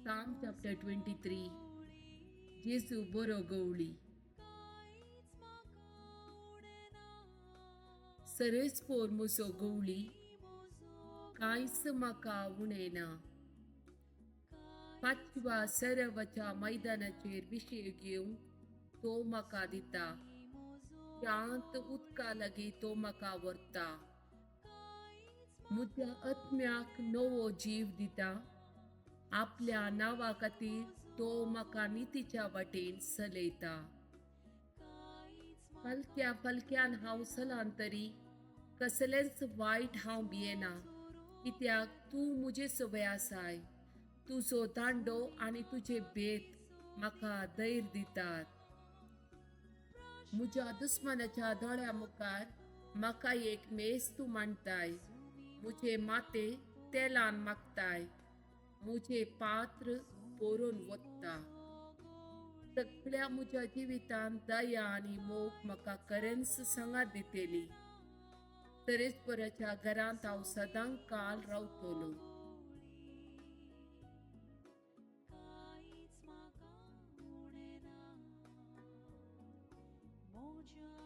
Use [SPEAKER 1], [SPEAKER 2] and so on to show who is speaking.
[SPEAKER 1] Psalm chapter 23. Jesu boro gowli. Seres por muso gowli, कांयच म्हाका उणेना. पांचव्या सरवच्या मैदानाचेर विशे घेवंक तो म्हाका दिता. शांत उदका लागीं तो म्हाका व्हरता. म्हज्या आत्म्याक नवो जीव दिता. आपल्या नांवा खातीर तो म्हाका नितीच्या वाटेन चलयता. फालक्या फालक्यान हांव चलां तरी कसलेंच वायट हांव भियेना, कित्याक तूं म्हजे सवय आसाय. तुजो दांडो आनी तुजे भेट म्हाका धैर्य दितात. म्हज्या दुस्मनाच्या दोळ्या मुखार म्हाका एक मेस्त मांडटाय. म्हजे माथे तेलान माखताय. म्हजे पात्र भरून वता. सगळ्या म्हज्या जिवितांत दया आनी मोग म्हाका खरेंच सांगात दितेली. तरेसपराच्या घरांत हांव सदां काल रावतलो.
[SPEAKER 2] मोजा